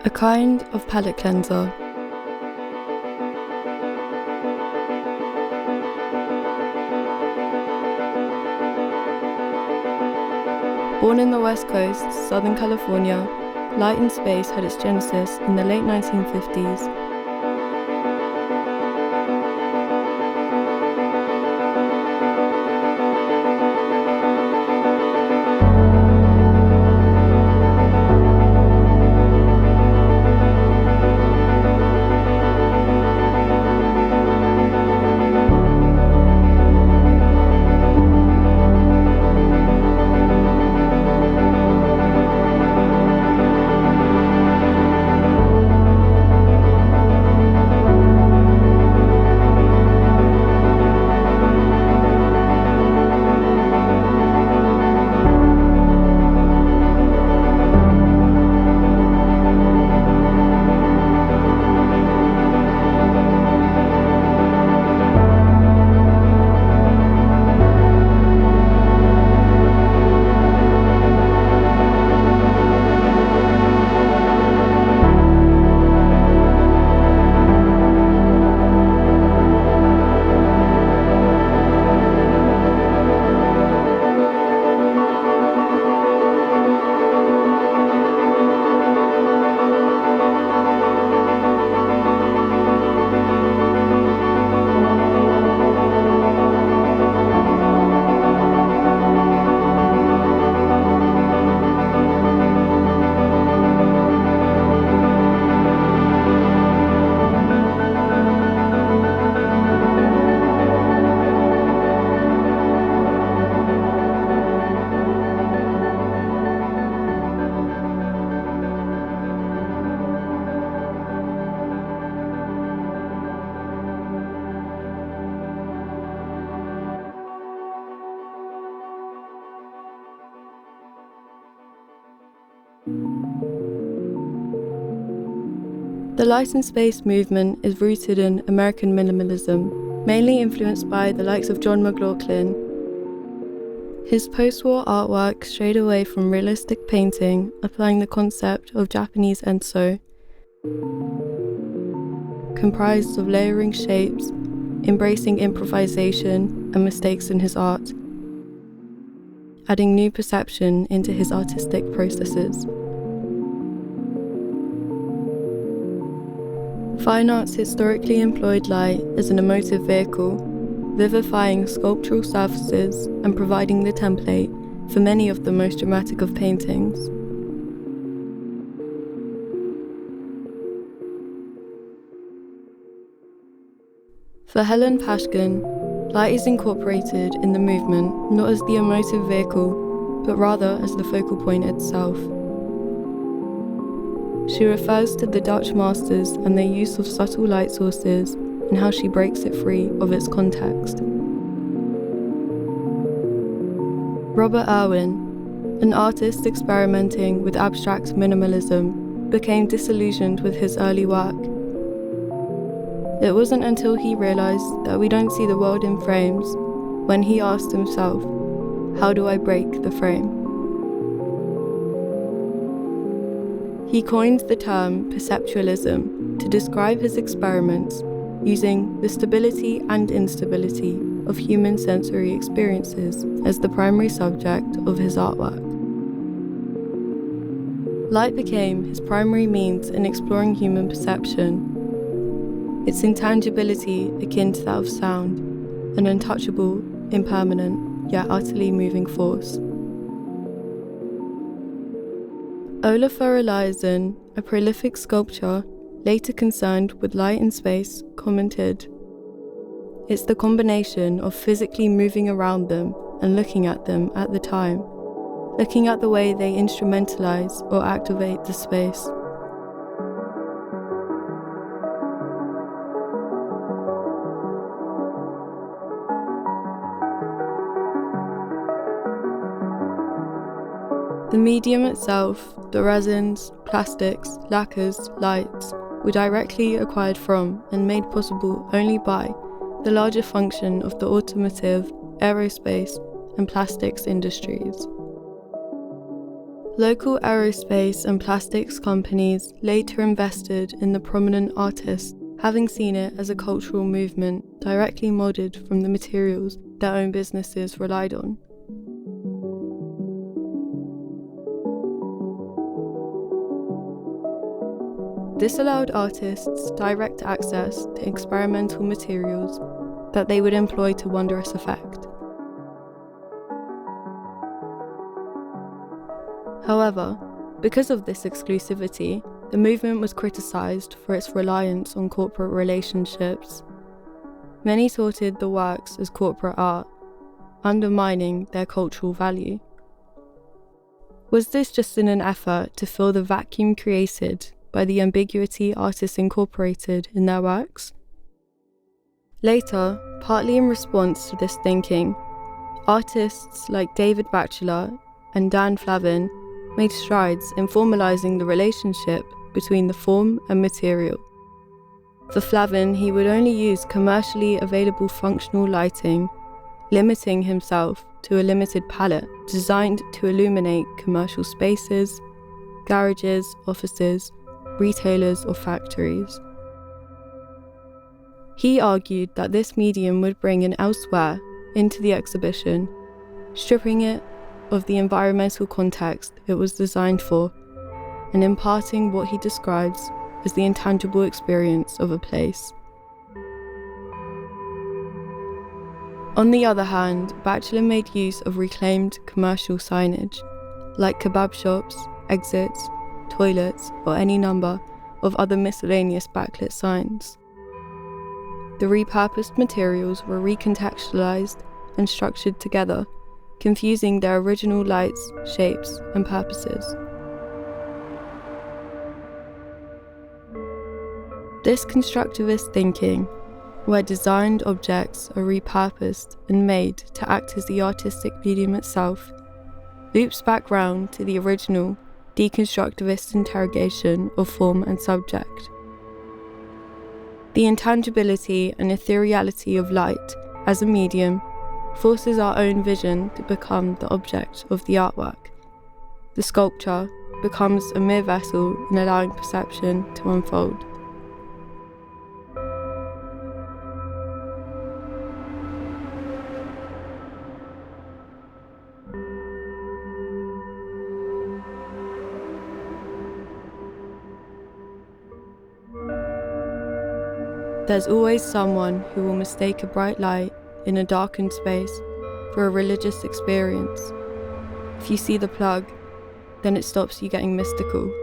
A kind of palate cleanser. Born in the West Coast, Southern California, Light in Space had its genesis in the late 1950s. The Light in Space movement is rooted in American minimalism, mainly influenced by the likes of John McLaughlin. His post-war artwork strayed away from realistic painting, applying the concept of Japanese enso, comprised of layering shapes, embracing improvisation and mistakes in his art, adding new perception into his artistic processes. Fine arts historically employed light as an emotive vehicle, vivifying sculptural surfaces and providing the template for many of the most dramatic of paintings. For Helen Pashkin, light is incorporated in the movement not as the emotive vehicle, but rather as the focal point itself. She refers to the Dutch masters and their use of subtle light sources and how she breaks it free of its context. Robert Irwin, an artist experimenting with abstract minimalism, became disillusioned with his early work. It wasn't until he realized that we don't see the world in frames when he asked himself, "How do I break the frame?" He coined the term perceptualism to describe his experiments using the stability and instability of human sensory experiences as the primary subject of his artwork. Light became his primary means in exploring human perception, its intangibility akin to that of sound, an untouchable, impermanent, yet utterly moving force. Olafur Eliasson, a prolific sculptor, later concerned with light and space, commented, "It's the combination of physically moving around them and looking at them at the time, looking at the way they instrumentalize or activate the space." The medium itself, the resins, plastics, lacquers, lights, were directly acquired from and made possible only by the larger function of the automotive, aerospace, and plastics industries. Local aerospace and plastics companies later invested in the prominent artist, having seen it as a cultural movement directly modeled from the materials their own businesses relied on. This allowed artists direct access to experimental materials that they would employ to wondrous effect. However, because of this exclusivity, the movement was criticised for its reliance on corporate relationships. Many touted the works as corporate art, undermining their cultural value. Was this just in an effort to fill the vacuum created by the ambiguity artists incorporated in their works? Later, partly in response to this thinking, artists like David Batchelor and Dan Flavin made strides in formalising the relationship between the form and material. For Flavin, he would only use commercially available functional lighting, limiting himself to a limited palette designed to illuminate commercial spaces, garages, offices, retailers, or factories. He argued that this medium would bring an elsewhere into the exhibition, stripping it of the environmental context it was designed for, and imparting what he describes as the intangible experience of a place. On the other hand, Batchelor made use of reclaimed commercial signage, like kebab shops, exits, toilets, or any number of other miscellaneous backlit signs. The repurposed materials were recontextualized and structured together, confusing their original lights, shapes, and purposes. This constructivist thinking, where designed objects are repurposed and made to act as the artistic medium itself, loops back round to the original deconstructivist interrogation of form and subject. The intangibility and ethereality of light as a medium forces our own vision to become the object of the artwork. The sculpture becomes a mere vessel in allowing perception to unfold. There's always someone who will mistake a bright light in a darkened space for a religious experience. If you see the plug, then it stops you getting mystical.